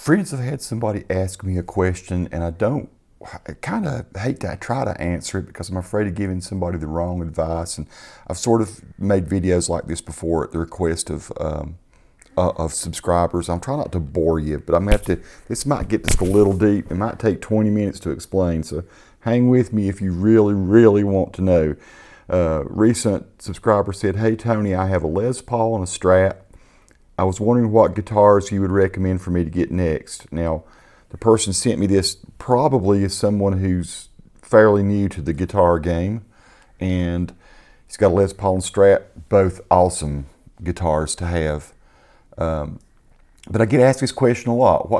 Friends have had somebody ask me a question, and I kind of hate to try to answer it because I'm afraid of giving somebody the wrong advice. And I've sort of made videos like this before at the request of subscribers. I'm trying not to bore you, but I'm gonna have to. This might get just a little deep. It might take 20 minutes to explain. So hang with me if you really, really want to know. Recent subscriber said, "Hey Tony, I have a Les Paul and a Strat. I was wondering what guitars you would recommend for me to get next." Now, the person sent me this probably is someone who's fairly new to the guitar game, and he's got a Les Paul and Strat, both awesome guitars to have. But I get asked this question a lot.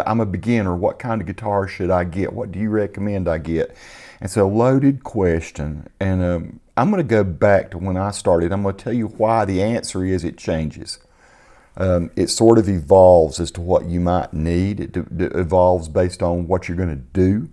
I'm a beginner. What kind of guitar should I get? What do you recommend I get? And it's a loaded question. And I'm going to go back to when I started. I'm going to tell you why the answer is it changes. It sort of evolves as to what you might need. It evolves based on what you're going to do.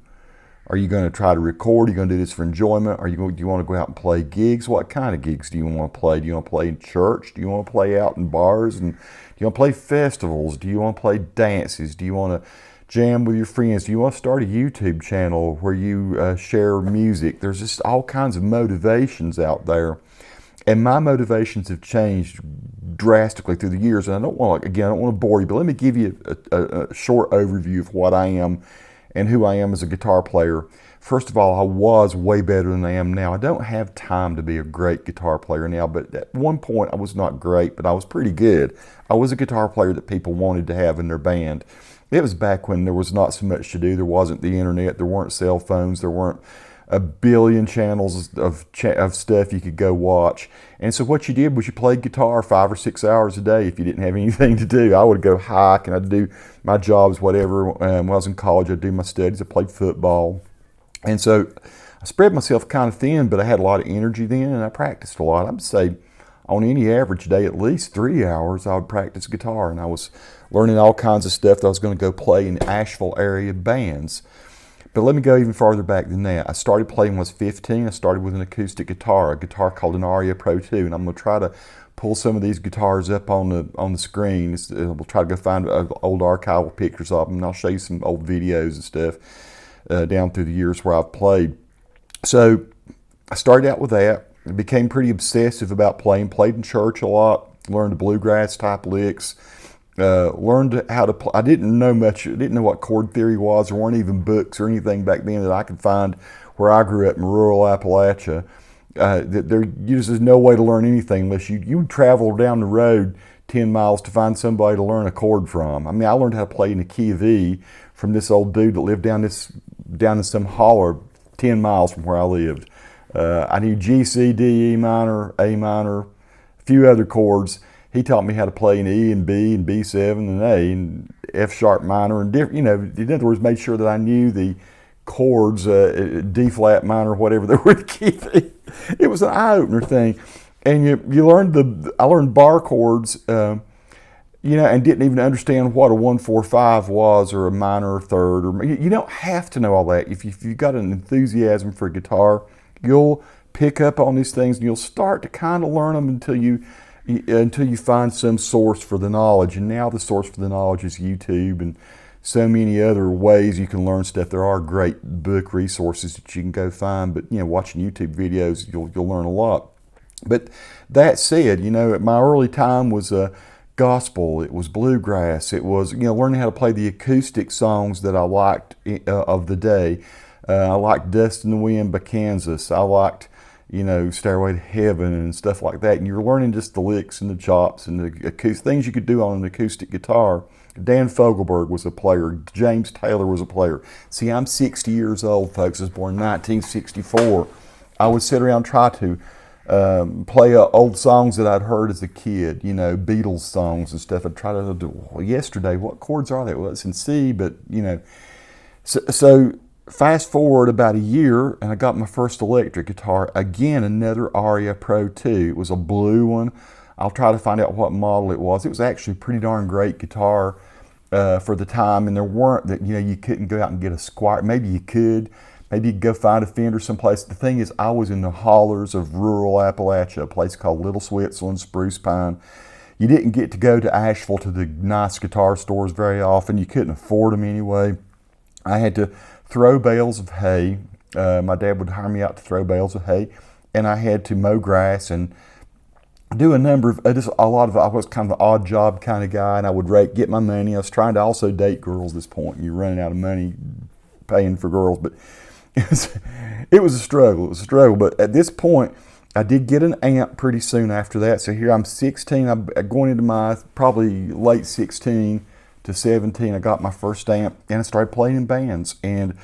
Are you going to try to record? Are you going to do this for enjoyment? Do you want to go out and play gigs? What kind of gigs do you want to play? Do you want to play in church? Do you want to play out in bars? And do you want to play festivals? Do you want to play dances? Do you want to jam with your friends? Do you want to start a YouTube channel where you share music? There's just all kinds of motivations out there. And my motivations have changed drastically through the years. And I don't want to bore you, but let me give you a short overview of what I am and who I am as a guitar player. First of all, I was way better than I am now. I don't have time to be a great guitar player now, but at one point I was not great, but I was pretty good. I was a guitar player that people wanted to have in their band. It was back when there was not so much to do. There wasn't the internet, there weren't cell phones, there weren't a billion channels of stuff you could go watch. And so what you did was you played guitar 5 or 6 hours a day if you didn't have anything to do. I would go hike and I'd do my jobs, whatever. When I was in college, I'd do my studies. I played football. And so I spread myself kind of thin, but I had a lot of energy then and I practiced a lot. I'd say on any average day, at least 3 hours, I would practice guitar. And I was learning all kinds of stuff that I was going to go play in Asheville area bands. But let me go even farther back than that. I started playing when I was 15. I started with an acoustic guitar, a guitar called an Aria Pro 2. And I'm going to try to pull some of these guitars up on the screen. We'll try to go find old archival pictures of them, and I'll show you some old videos and stuff down through the years where I've played. So I started out with that. I became pretty obsessive about playing. Played in church a lot. Learned the bluegrass type licks. Learned how to play. I didn't know much. I didn't know what chord theory was. There weren't even books or anything back then that I could find where I grew up in rural Appalachia. There's no way to learn anything unless you travel down the road 10 miles to find somebody to learn a chord from. I mean, I learned how to play in the key of E from this old dude that lived down in some holler 10 miles from where I lived. I knew G, C, D, E minor, A minor, a few other chords. He taught me how to play in E and B7 and A and F sharp minor and different. In other words, made sure that I knew the chords, D flat minor, whatever they were in the key. It was an eye opener thing, and you learned I learned bar chords, and didn't even understand what a 1-4-5 was or a minor third. Or you don't have to know all that. If you've got an enthusiasm for guitar, you'll pick up on these things and you'll start to kind of learn them until you find some source for the knowledge. And now the source for the knowledge is YouTube and so many other ways you can learn stuff. There are great book resources that you can go find, but watching YouTube videos, you'll learn a lot. But that said, my early time was gospel, it was bluegrass, it was learning how to play the acoustic songs that I liked of the day. I liked Dust in the Wind by Kansas. I liked Stairway to Heaven and stuff like that. And you're learning just the licks and the chops and the acoustic things you could do on an acoustic guitar. Dan Fogelberg was a player. James Taylor was a player. See, I'm 60 years old, folks. I was born in 1964. I would sit around and try to play old songs that I'd heard as a kid, Beatles songs and stuff. I'd try to do, yesterday, what chords are they? Well, it's in C, but, So fast forward about a year, and I got my first electric guitar. Again, another Aria Pro 2. It was a blue one. I'll try to find out what model it was. It was actually a pretty darn great guitar for the time, and there weren't that you couldn't go out and get a Squier. Maybe you could. Maybe you could go find a Fender someplace. The thing is, I was in the hollers of rural Appalachia, a place called Little Switzerland, Spruce Pine. you didn't get to go to Asheville to the nice guitar stores very often. You couldn't afford them anyway. I had to throw bales of hay. My dad would hire me out to throw bales of hay, and I had to mow grass and do a number of, just a lot of, I was kind of an odd job kind of guy, and I would get my money. I was trying to also date girls at this point, and you're running out of money paying for girls, but it was a struggle. It was a struggle, but at this point, I did get an amp pretty soon after that. So here I'm 16, I'm going into my probably late 16 to 17, I got my first amp, and I started playing in bands. And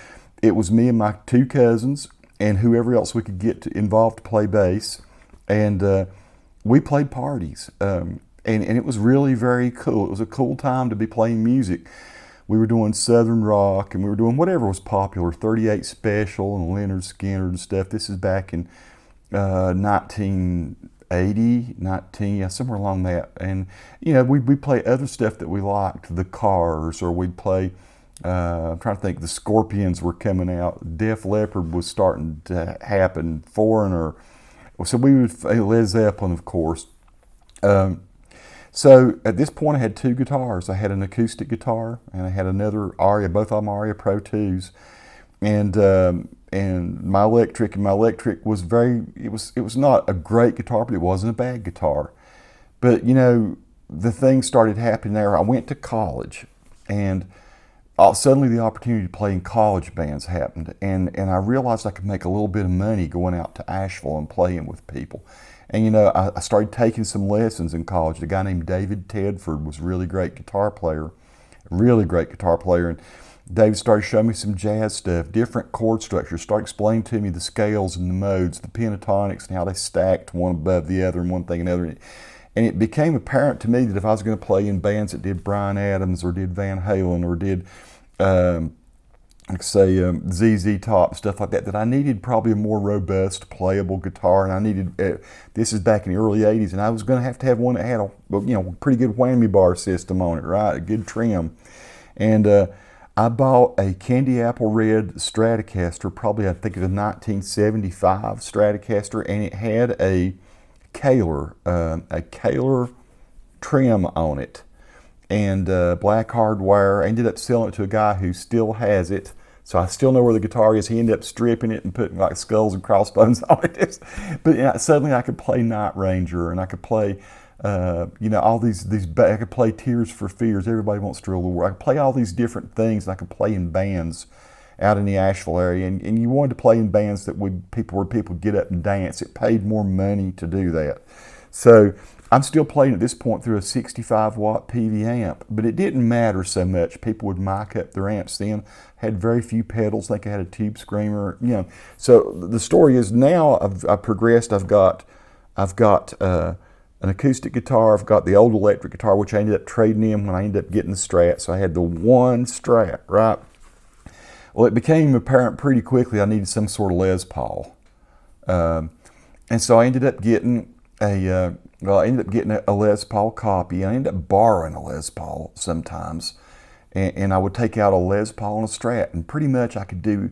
it was me and my two cousins and whoever else we could get involved to play bass. And we played parties, and it was really very cool. It was a cool time to be playing music. We were doing Southern rock, and we were doing whatever was popular, 38 Special and Leonard Skinner and stuff. This is back in 1980, somewhere along that. And, you know, we'd play other stuff that we liked, the Cars, or we'd play, I'm trying to think, the Scorpions were coming out. Def Leppard was starting to happen, Foreigner. So we would, Led Zeppelin, of course. So at this point I had two guitars. I had an acoustic guitar and I had another Aria, both of them Aria Pro 2s. And my electric was it was not a great guitar, but it wasn't a bad guitar. But you know, the things started happening there. I went to college, and suddenly the opportunity to play in college bands happened, and I realized I could make a little bit of money going out to Asheville and playing with people. And you know, I started taking some lessons in college. A guy named David Tedford was a really great guitar player, and David started showing me some jazz stuff, different chord structures, started explaining to me the scales and the modes, the pentatonics, and how they stacked one above the other and one thing another. And it became apparent to me that if I was going to play in bands that did Bryan Adams or did Van Halen or did, ZZ Top, stuff like that, that I needed probably a more robust, playable guitar. And I needed, this is back in the early 80s, and I was going to have one that had a pretty good whammy bar system on it, right? A good trim. And I bought a candy apple red Stratocaster, probably I think it was a 1975 Stratocaster, and it had a Kaler trim on it, and black hardwire. I ended up selling it to a guy who still has it, so I still know where the guitar is. He ended up stripping it and putting like skulls and crossbones on it. But yeah, suddenly I could play Night Ranger, and I could play all these I could play Tears for Fears, Everybody Wants to Rule the World. I could play all these different things, and I could play in bands out in the Asheville area. And you wanted to play in bands that where people get up and dance. It paid more money to do that. So I'm still playing at this point through a 65 watt PV amp, but it didn't matter so much. People would mic up their amps then, had very few pedals. I think I had a tube screamer, So the story is now I've progressed. I've got an acoustic guitar. I've got the old electric guitar, which I ended up trading in when I ended up getting the Strat. So I had the one Strat, right? Well, it became apparent pretty quickly I needed some sort of Les Paul. And so I ended up getting a Les Paul copy. I ended up borrowing a Les Paul sometimes. And I would take out a Les Paul and a Strat. And pretty much I could do,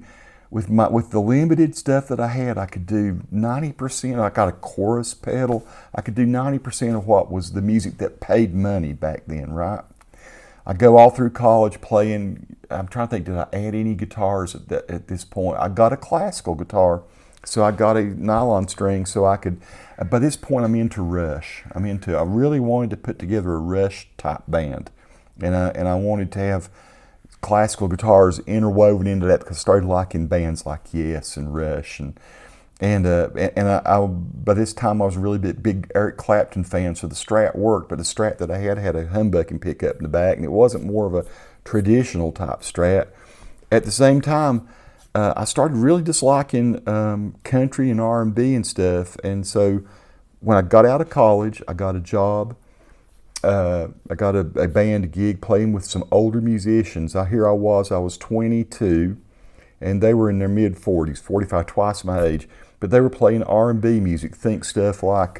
with the limited stuff that I had, I could do 90%. I got a chorus pedal. I could do 90% of what was the music that paid money back then, right? I go all through college playing. I'm trying to think, did I add any guitars at this point? I got a classical guitar, so I got a nylon string so I could. By this point, I'm into Rush. I really wanted to put together a Rush type band, and I wanted to have classical guitars interwoven into that because I started liking bands like Yes and Rush and I by this time I was a really big Eric Clapton fan, so the Strat worked, but the Strat that I had a humbucking pickup in the back, and it wasn't more of a traditional type Strat. At the same time, I started really disliking country and R&B and stuff, and so when I got out of college, I got a job. I got a band gig playing with some older musicians. I was 22, and they were in their mid 40s, 45, twice my age. But they were playing R&B music, think stuff like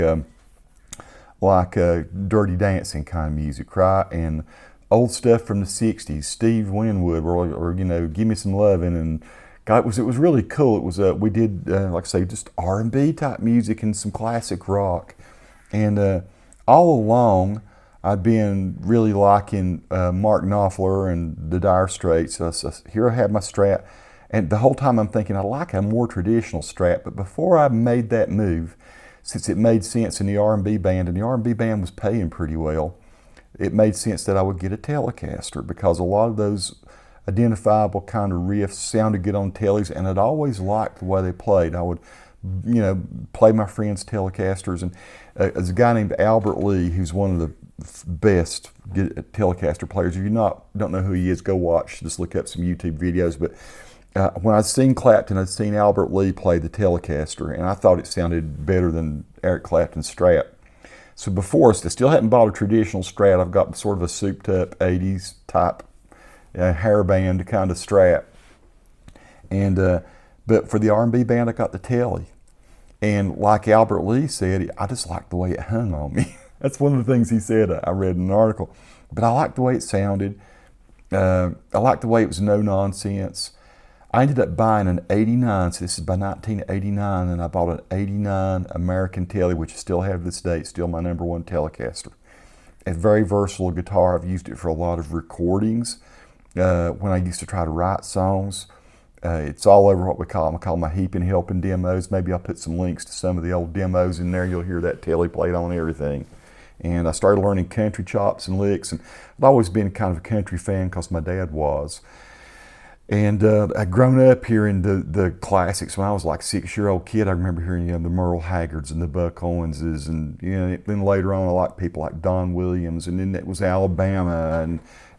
Dirty Dancing kind of music, right? And old stuff from the 60s, Steve Winwood, or Give Me Some Lovin', and God, it was really cool. It was we did like I say, just R&B type music and some classic rock, and all along I'd been really liking Mark Knopfler and the Dire Straits. So here I had my Strat, and the whole time I'm thinking I like a more traditional Strat. But before I made that move, since it made sense in the R&B band, and the R&B band was paying pretty well, it made sense that I would get a Telecaster, because a lot of those identifiable kind of riffs sounded good on tellies, and I'd always liked the way they played. I would, play my friends' Telecasters, and there's a guy named Albert Lee who's one of the best Telecaster players. If you don't know who he is, go watch. Just look up some YouTube videos. But when I'd seen Clapton, I'd seen Albert Lee play the Telecaster, and I thought it sounded better than Eric Clapton's Strat. So before, I still hadn't bought a traditional Strat. I've got sort of a souped-up 80s type hairband kind of Strat. And but for the R&B band, I got the Telly. And like Albert Lee said, I just liked the way it hung on me. That's one of the things he said. I read in an article. But I liked the way it sounded. I liked the way it was no nonsense. I ended up buying an 89, so this is by 1989, and I bought an 89 American Telly, which I still have to this day. It's still my #1 Telecaster. A very versatile guitar. I've used it for a lot of recordings. When I used to try to write songs, it's all over what we call them. I call them my heaping helping demos. Maybe I'll put some links to some of the old demos in there. You'll hear that Telly played on everything. And I started learning country chops and licks, and I've always been kind of a country fan because my dad was. And I'd grown up hearing the classics. When I was like a 6-year-old kid, I remember hearing the Merle Haggards and the Buck Owenses, and then later on I liked people like Don Williams, and then it was Alabama,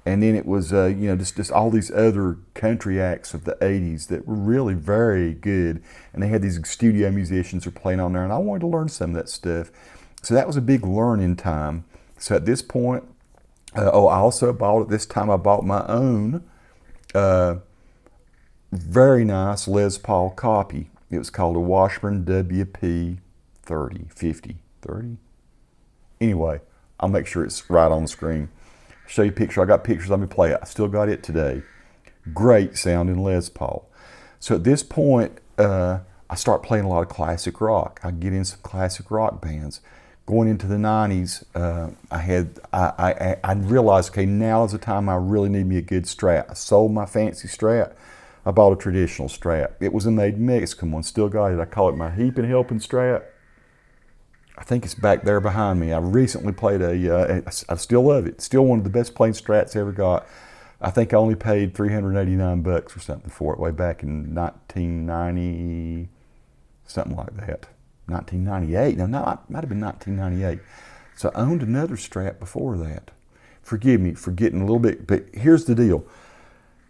and then it was just all these other country acts of the 80s that were really very good, and they had these studio musicians who were playing on there, and I wanted to learn some of that stuff. So that was a big learning time. So at this point, I also bought, at this time I bought my own very nice Les Paul copy. It was called a Washburn WP 30. Anyway, I'll make sure it's right on the screen. Show you a picture. I got pictures of me play it. I still got it today. Great sounding Les Paul. So at this point, I start playing a lot of classic rock. I get in some classic rock bands. Going into the 90s, I realized, okay, now is the time I really need me a good Strat. I sold my fancy Strat. I bought a traditional Strat. It was a made Mexican one. Still got it. I call it my heaping helping Strat. I think it's back there behind me. I recently played I still love it. Still one of the best playing Strats I ever got. I think I only paid $389 or something for it way back in 1990, something like that. 1998. No, it might have been 1998. So I owned another Strat before that. Forgive me for getting a little bit, but here's the deal.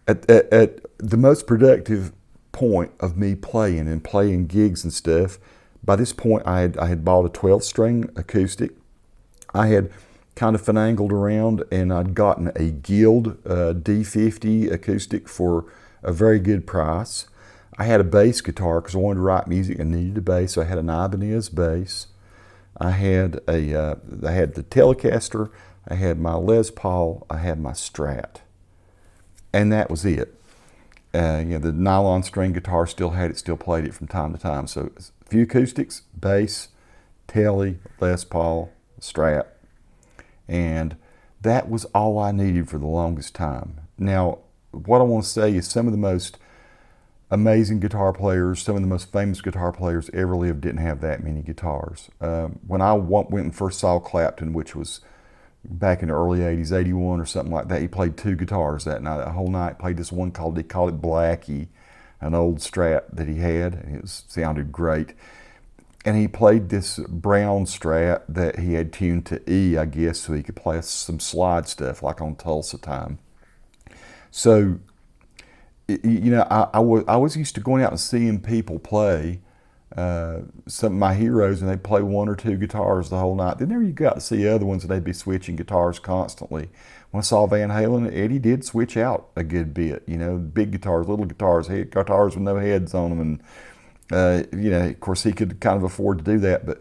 At the most productive point of me playing gigs and stuff, by this point I had bought a 12-string acoustic. I had kind of finangled around, and I'd gotten a Guild D50 acoustic for a very good price. I had a bass guitar because I wanted to write music and needed a bass, so I had an Ibanez bass. I had the Telecaster, I had my Les Paul, I had my Strat. And that was it. The nylon string guitar still had it, still played it from time to time. So a few acoustics, bass, Telly, Les Paul, Strat. And that was all I needed for the longest time. Now, what I want to say is some of the most amazing guitar players, some of the most famous guitar players ever lived didn't have that many guitars. When I went and first saw Clapton, which was back in the early 80s, 81 or something like that, he played 2 guitars that night. That whole night, played this one he called it Blackie, an old Strat that he had, and it sounded great. And he played this brown Strat that he had tuned to E, I guess, so he could play some slide stuff like on Tulsa Time. So, I was used to going out and seeing people play, some of my heroes, and they'd play 1 or 2 guitars the whole night. Then there you got to see other ones, and they'd be switching guitars constantly. When I saw Van Halen, Eddie did switch out a good bit. Big guitars, little guitars, guitars with no heads on them, and of course he could kind of afford to do that. But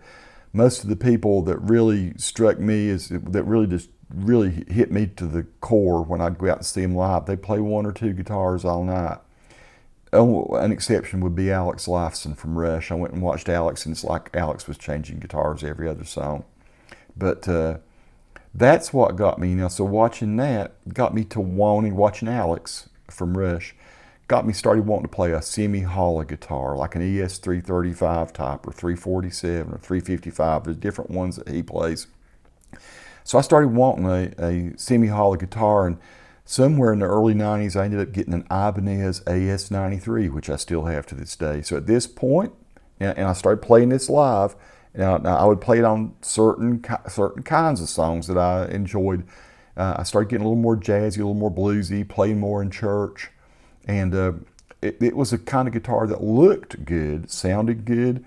most of the people that really struck me that really hit me to the core when I'd go out and see them live, they play 1 or 2 guitars all night. Oh, an exception would be Alex Lifeson from Rush. I went and watched Alex, and it's like Alex was changing guitars every other song. But That's what got me, so watching that got me to watching Alex from Rush, got me started wanting to play a semi-hollow guitar, like an ES 335 type or 347 or 355. There's different ones that he plays. So I started wanting a semi-hollow guitar, and somewhere in the early 90s, I ended up getting an Ibanez AS93, which I still have to this day. So at this point, and I started playing this live. Now I would play it on certain kinds of songs that I enjoyed. I started getting a little more jazzy, a little more bluesy, playing more in church. And it was a kind of guitar that looked good, sounded good,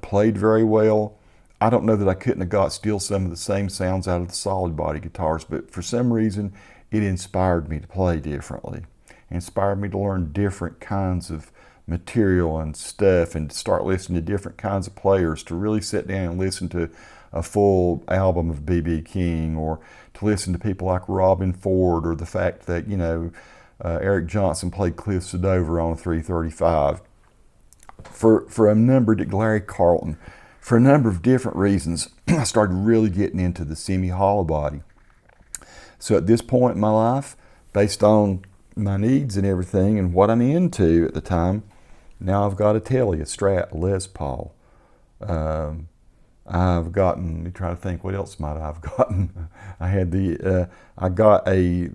played very well. I don't know that I couldn't have got still some of the same sounds out of the solid body guitars, but for some reason it inspired me to play differently. It inspired me to learn different kinds of material and stuff, and to start listening to different kinds of players, to really sit down and listen to a full album of B.B. King, or to listen to people like Robin Ford, or the fact that, Eric Johnson played Cliffs of Dover on a 335. For a number, Larry Carlton, for a number of different reasons, I started really getting into the semi-hollow body. So at this point in my life, based on my needs and everything and what I'm into at the time, now I've got a Tele, a Strat, a Les Paul. I've gotten, let me try to think, what else might I have gotten? I got a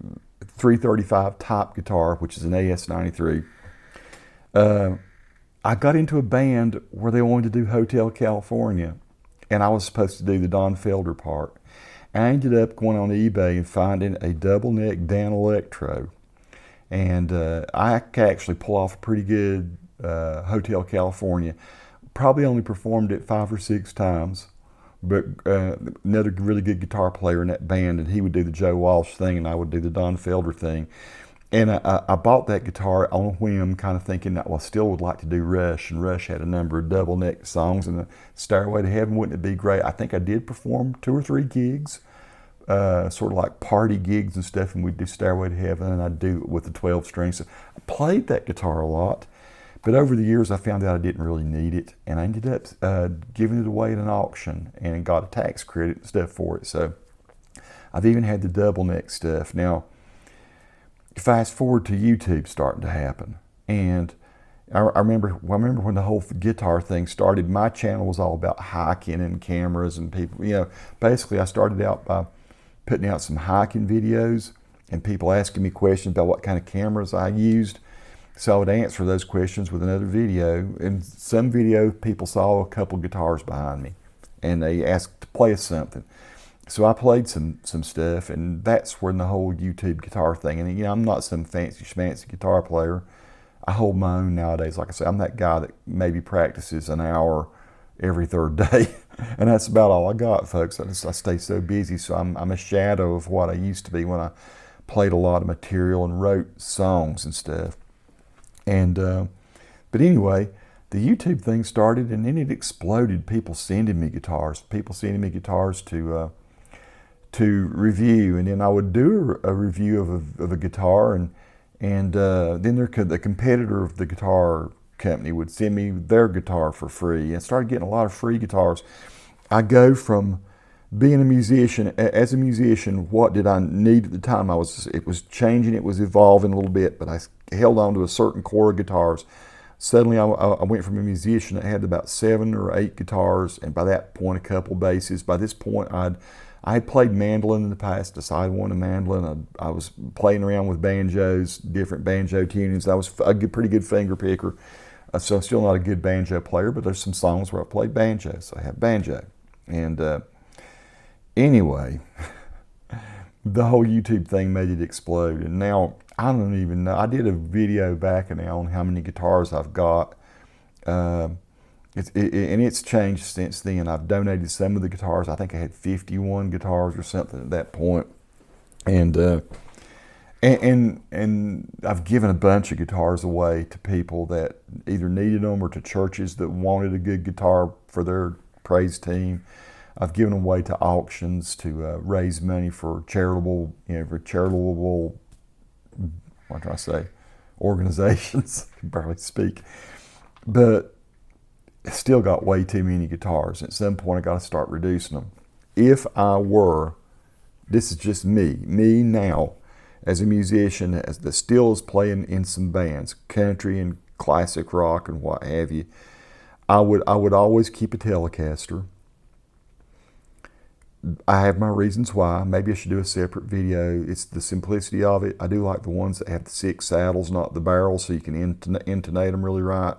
335 top guitar, which is an AS93. I got into a band where they wanted to do Hotel California, and I was supposed to do the Don Felder part. I ended up going on eBay and finding a double neck Dan Electro, and I could actually pull off a pretty good Hotel California. Probably only performed it 5 or 6 times, but another really good guitar player in that band, and he would do the Joe Walsh thing and I would do the Don Felder thing. And I bought that guitar on a whim, kind of thinking that, well, I still would like to do Rush, and Rush had a number of double neck songs, and the Stairway to Heaven, wouldn't it be great? I think I did perform 2 or 3 gigs, sort of like party gigs and stuff, and we'd do Stairway to Heaven, and I'd do it with the 12 strings. So I played that guitar a lot, but over the years I found out I didn't really need it, and I ended up giving it away at an auction and got a tax credit and stuff for it. So I've even had the double neck stuff. Now, fast forward to YouTube starting to happen, and I remember when the whole guitar thing started. My channel was all about hiking and cameras and people. Basically I started out by putting out some hiking videos and people asking me questions about what kind of cameras I used. So I would answer those questions with another video. In some video, people saw a couple guitars behind me, and they asked to play us something. So I played some stuff, and that's when the whole YouTube guitar thing. And I'm not some fancy schmancy guitar player. I hold my own nowadays. Like I say, I'm that guy that maybe practices an hour every 3rd day, and that's about all I got, folks. I stay so busy, so I'm a shadow of what I used to be when I played a lot of material and wrote songs and stuff. And but anyway, the YouTube thing started, and then it exploded. People sending me guitars to review, and then I would do a review of a guitar, and then the competitor of the guitar company would send me their guitar for free, and I started getting a lot of free guitars. I go from being a musician, as a musician, what did I need at the time? It was changing, it was evolving a little bit, but I held on to a certain core of guitars. Suddenly I went from a musician that had about 7 or 8 guitars, and by that point a couple basses. By this point I had played mandolin in the past, a side one, a mandolin. I was playing around with banjos, different banjo tunings. I was pretty good finger picker, so I'm still not a good banjo player, but there's some songs where I played banjo, so I have banjo. And anyway, the whole YouTube thing made it explode, and now I don't even know. I did a video back now on how many guitars I've got. And it's changed since then. I've donated some of the guitars. I think I had 51 guitars or something at that point. And I've given a bunch of guitars away to people that either needed them, or to churches that wanted a good guitar for their praise team. I've given them away to auctions to raise money for charitable, what do I say, organizations. I can barely speak. But still got way too many guitars. At some point I got to start reducing them. If I were This is just me now, as a musician, as that still is playing in some bands, country and classic rock and what have you. I would always keep a Telecaster. I have my reasons why. Maybe I should do a separate video. It's the simplicity of it. I do like the ones that have the 6 saddles, not the barrels, so you can intonate them really right.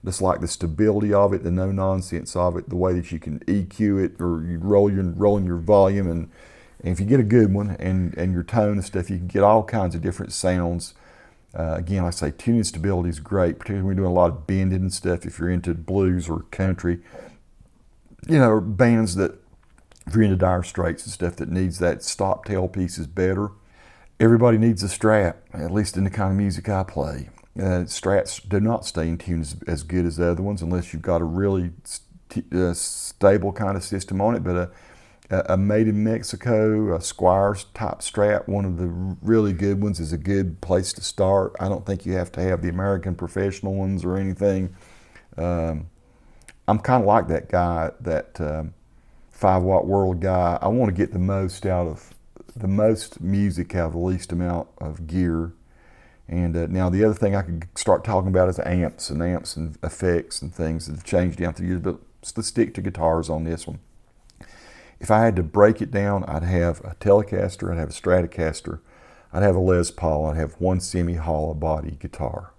Just like the stability of it, the no nonsense of it, the way that you can EQ it, or you rolling your volume, and if you get a good one and your tone and stuff, you can get all kinds of different sounds. Again, like I say, tuning stability is great, particularly when you're doing a lot of bending and stuff. If you're into blues or country, or bands that, if you're into Dire Straits and stuff that needs that stop tail piece is better. Everybody needs a Strat, at least in the kind of music I play. Strats do not stay in tune as good as the other ones unless you've got a really stable kind of system on it. But a made in Mexico, a Squires type Strat, one of the really good ones, is a good place to start. I don't think you have to have the American professional ones or anything. I'm kind of like that guy, that 5 Watt World guy. I want to get the most music out of the least amount of gear. And now the other thing I could start talking about is amps and effects and things that have changed down through the years, but let's stick to guitars on this one. If I had to break it down, I'd have a Telecaster, I'd have a Stratocaster, I'd have a Les Paul, I'd have one semi-hollow body guitar.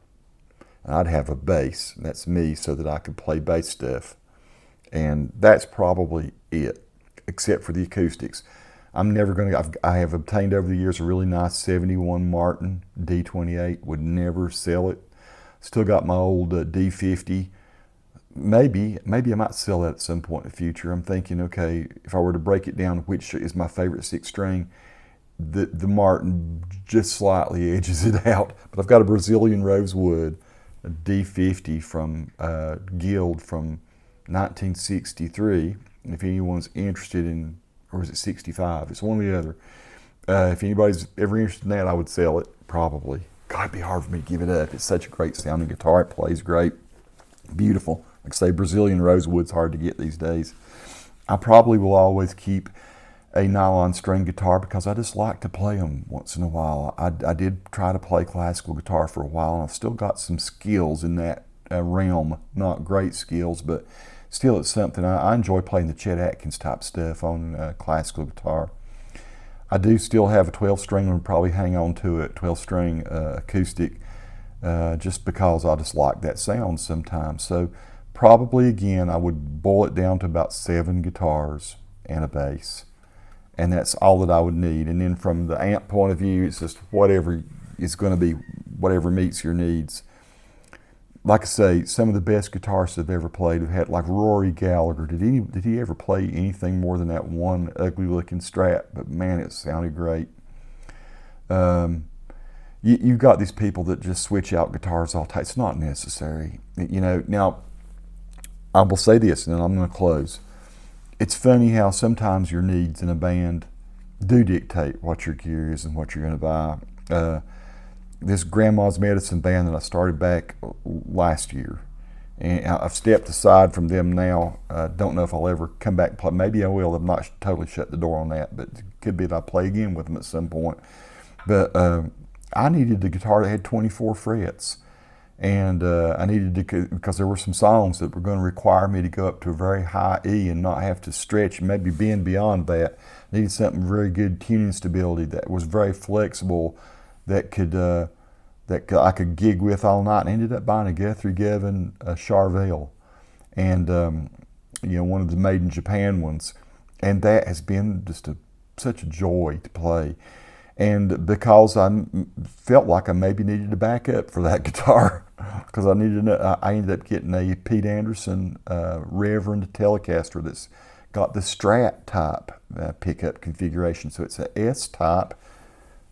And I'd have a bass, and that's me, so that I could play bass stuff. And that's probably it, except for the acoustics. I'm never going to, I have obtained over the years a really nice 71 Martin D28, would never sell it. Still got my old D50. Maybe I might sell that at some point in the future. I'm thinking, okay, if I were to break it down, which is my favorite 6-string, the Martin just slightly edges it out. But I've got a Brazilian rosewood, a D50 from Guild from 1963. If anyone's interested in, or is it 65? It's one or the other. If anybody's ever interested in that, I would sell it, probably. God, it'd be hard for me to give it up. It's such a great sounding guitar. It plays great, beautiful. Like I say, Brazilian rosewood's hard to get these days. I probably will always keep a nylon string guitar because I just like to play them once in a while. I did try to play classical guitar for a while, and I've still got some skills in that realm. Not great skills, but still it's something. I enjoy playing the Chet Atkins type stuff on classical guitar. I do still have a 12-string and would probably hang on to it, 12-string acoustic, just because I just like that sound sometimes. So probably, again, I would boil it down to about 7 guitars and a bass. And that's all that I would need. And then from the amp point of view, it's just whatever is going to be, whatever meets your needs. Like I say, some of the best guitarists I've ever played have had, like Rory Gallagher. Did he ever play anything more than that one ugly looking Strat? But man, it sounded great. You've got these people that just switch out guitars all the time. It's not necessary. Now, I will say this, and then I'm going to close. It's funny how sometimes your needs in a band do dictate what your gear is and what you're going to buy. This Grandma's Medicine band that I started back last year, and I've stepped aside from them now. Don't know if I'll ever come back and play. Maybe I will. I'm not totally shut the door on that, but it could be that I play again with them at some point. But I needed a guitar that had 24 frets. And I needed to, because there were some songs that were going to require me to go up to a very high E and not have to stretch and maybe bend beyond that. I needed something very good tuning stability that was very flexible, that I could gig with all night. And I ended up buying a Guthrie Govan Charvel, and one of the made in Japan ones, and that has been just such a joy to play. And because I felt like I maybe needed a backup for that guitar, because I ended up getting a Pete Anderson Reverend Telecaster that's got the Strat type pickup configuration. So it's a S type.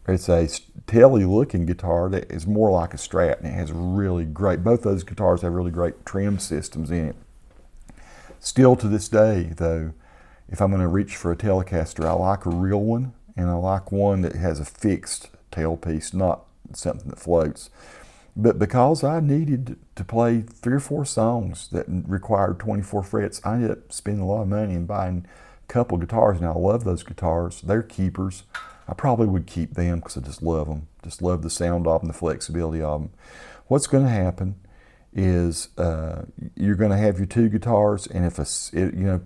It's a telly looking guitar that is more like a Strat, and it has really great, both those guitars have really great trim systems in it. Still to this day though, if I'm going to reach for a Telecaster, I like a real one. And I like one that has a fixed tailpiece, not something that floats. But because I needed to play 3 or 4 songs that required 24 frets, I ended up spending a lot of money and buying couple guitars now. I love those guitars. They're keepers. I probably would keep them because I just love them. Just love the sound of them, the flexibility of them. What's going to happen is you're going to have your two guitars, and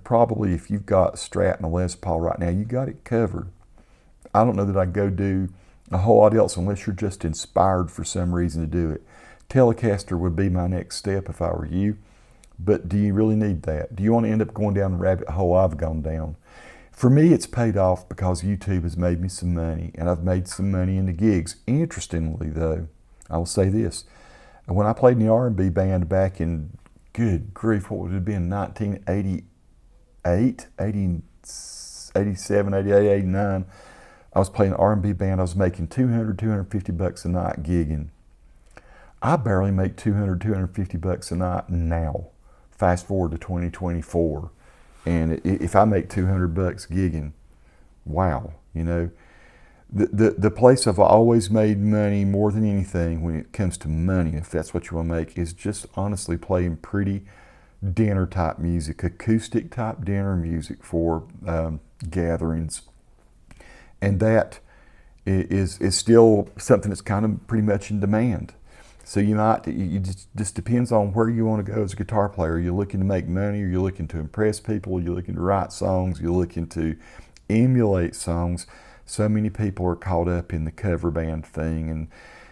probably if you've got Strat and a Les Paul right now, you got it covered. I don't know that I'd go do a whole lot else unless you're just inspired for some reason to do it. Telecaster would be my next step if I were you, but do you really need that? Do you want to end up going down the rabbit hole I've gone down? For me, it's paid off because YouTube has made me some money, and I've made some money in the gigs. Interestingly, though, I will say this. When I played in the R&B band back in, good grief, what would it have been, 1988, 87, 88, 89, I was playing an R&B band. I was making $200, $250 a night gigging. I barely make $200, $250 a night now. Fast forward to 2024. And if I make $200 gigging, wow, you know. The place I've always made money more than anything when it comes to money, if that's what you want to make, is just honestly playing pretty dinner type music, acoustic type dinner music for gatherings. And that is still something that's kind of pretty much in demand. So it just depends on where you want to go as a guitar player. Are you looking to make money? Are you looking to impress people? Are you looking to write songs? Are you looking to emulate songs? So many people are caught up in the cover band thing. And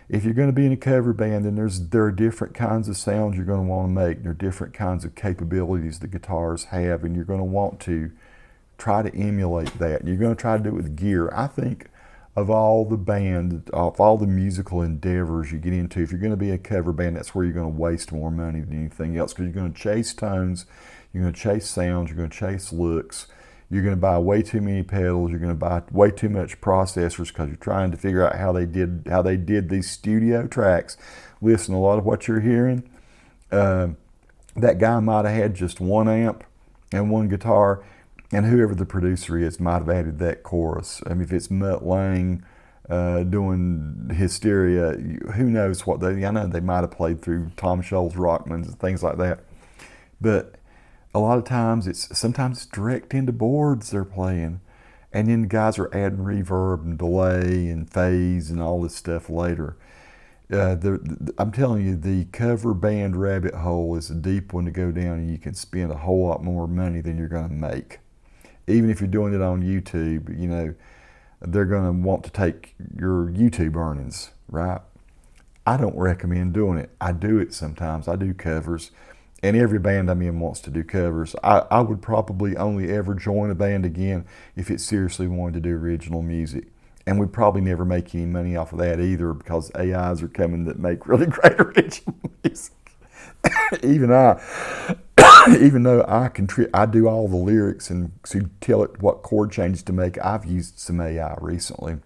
if you're going to be in a cover band, then there are different kinds of sounds you're going to want to make. There are different kinds of capabilities the guitars have, and you're going to want to try to emulate that. You're going to try to do it with gear. I think of all the musical endeavors you get into, if you're going to be a cover band, that's where you're going to waste more money than anything else, because you're going to chase tones, you're going to chase sounds, you're going to chase looks, you're going to buy way too many pedals, you're going to buy way too much processors because you're trying to figure out how they did these studio tracks. Listen, a lot of what you're hearing, that guy might have had just one amp and one guitar, and whoever the producer is might have added that chorus. I mean, if it's Mutt Lange doing Hysteria, who knows what I know they might have played through Tom Scholz Rockmans and things like that. But a lot of times sometimes it's direct into boards they're playing. And then the guys are adding reverb and delay and phase and all this stuff later. I'm telling you, the cover band rabbit hole is a deep one to go down, and you can spend a whole lot more money than you're going to make. Even if you're doing it on YouTube, you know, they're going to want to take your YouTube earnings, right? I don't recommend doing it. I do it sometimes. I do covers, and every band I'm in wants to do covers. I would probably only ever join a band again if it seriously wanted to do original music. And we'd probably never make any money off of that either, because AIs are coming that make really great original music. Even though I do all the lyrics and tell it what chord changes to make, I've used some AI recently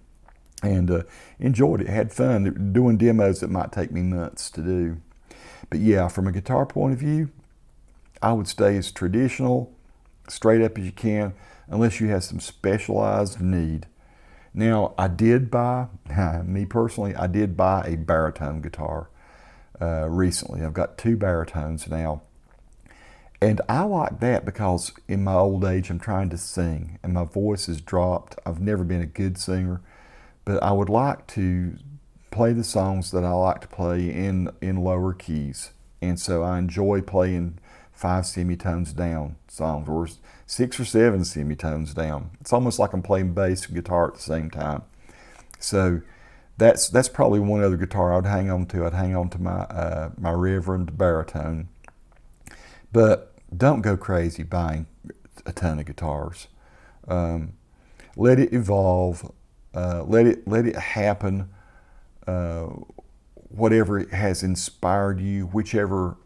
and enjoyed it, had fun doing demos that might take me months to do. But yeah, from a guitar point of view, I would stay as traditional, straight up as you can, unless you have some specialized need. Now, me personally, I did buy a baritone guitar recently. I've got 2 baritones now. And I like that because in my old age, I'm trying to sing and my voice has dropped. I've never been a good singer, but I would like to play the songs that I like to play in lower keys. And so I enjoy playing 5 semitones down songs, or 6 or 7 semitones down. It's almost like I'm playing bass and guitar at the same time. So that's probably one other guitar I'd hang on to. I'd hang on to my Reverend baritone. But don't go crazy buying a ton of guitars. Let it evolve. Let it happen. Whatever it has inspired you, whichever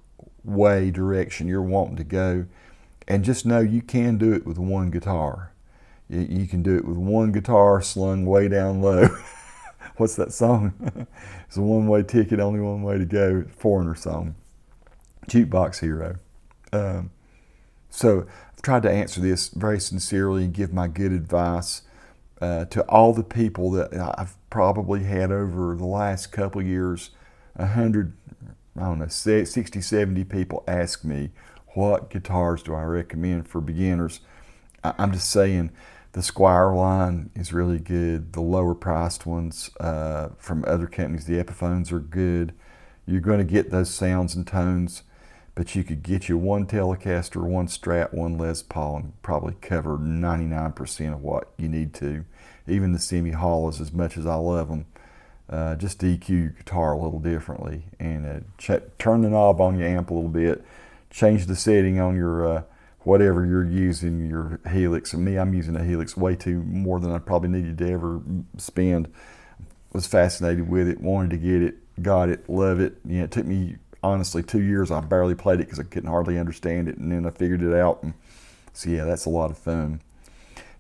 direction you're wanting to go, and just know you can do it with one guitar. You can do it with one guitar slung way down low. What's that song? It's a one-way ticket, only one way to go. Foreigner song. Jukebox Hero. So I've tried to answer this very sincerely and give my good advice to all the people that I've probably had over the last couple of years. 60, 70 people ask me, what guitars do I recommend for beginners? I'm just saying the Squire line is really good. The lower priced ones from other companies, the Epiphones, are good. You're going to get those sounds and tones, but you could get you one Telecaster, one Strat, one Les Paul, and probably cover 99% of what you need to. Even the semi-hollows, as much as I love them, just EQ your guitar a little differently, and turn the knob on your amp a little bit, change the setting on your whatever you're using, your Helix. And me, I'm using a Helix way too more than I probably needed to ever spend. Was fascinated with it, wanted to get it, got it, love it. You know, it took me honestly 2 years. I barely played it because I couldn't hardly understand it, and then I figured it out. And so yeah, that's a lot of fun,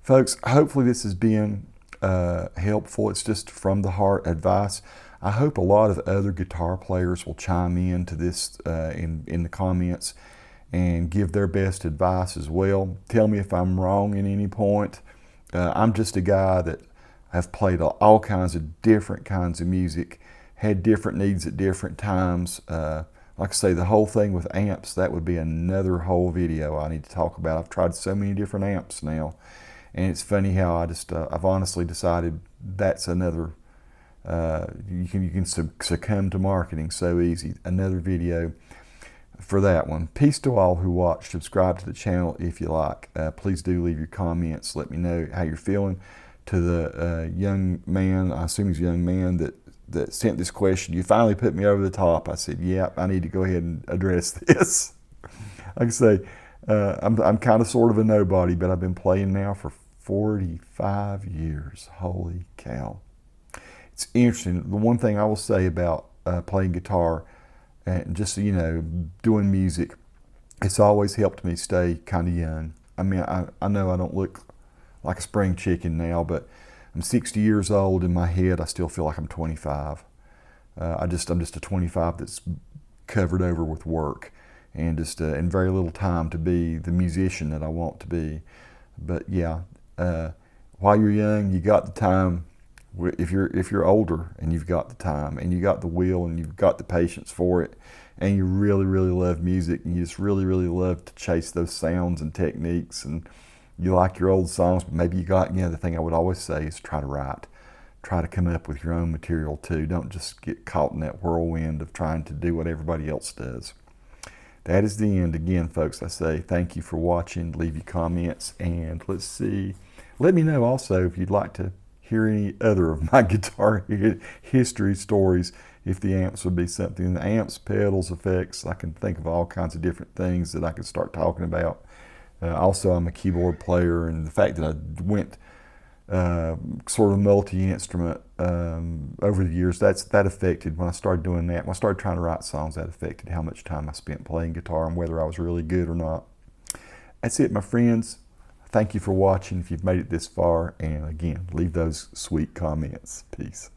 folks. Hopefully this has been helpful. It's just from the heart advice. I hope a lot of other guitar players will chime in to this in the comments and give their best advice as well. Tell me if I'm wrong at any point. I'm just a guy that have played all kinds of different kinds of music, had different needs at different times. Like I say, the whole thing with amps, that would be another whole video I need to talk about. I've tried so many different amps now, and it's funny how I've honestly decided that's another, you can succumb to marketing so easy. Another video for that one. Peace to all who watch. Subscribe to the channel if you like. Please do leave your comments. Let me know how you're feeling. To the young man, I assume he's a young man, that sent this question, you finally put me over the top. I said, yeah, I need to go ahead and address this. Like I say, I'm kind of sort of a nobody, but I've been playing now for 45 years. Holy cow. It's interesting. The one thing I will say about playing guitar and just, you know, doing music, it's always helped me stay kind of young. I mean, I know I don't look like a spring chicken now, but I'm 60 years old. In my head, I still feel like I'm 25. I'm just a 25 that's covered over with work and just in very little time to be the musician that I want to be. But yeah, while you're young, you got the time. If you're older and you've got the time and you got the will and you've got the patience for it, and you really love music, and you just really love to chase those sounds and techniques, and you like your old songs, but maybe you got, you know, the thing I would always say is try to write. Try to come up with your own material too. Don't just get caught in that whirlwind of trying to do what everybody else does. That is the end. Again, folks, I say thank you for watching. Leave your comments, and let's see. Let me know also if you'd like to hear any other of my guitar history stories, if the amps would be something. The amps, pedals, effects, I can think of all kinds of different things that I could start talking about. Also, I'm a keyboard player, and the fact that I went sort of multi-instrument over the years, that affected, when I started doing that, when I started trying to write songs, that affected how much time I spent playing guitar and whether I was really good or not. That's it, my friends. Thank you for watching if you've made it this far, and again, leave those sweet comments. Peace.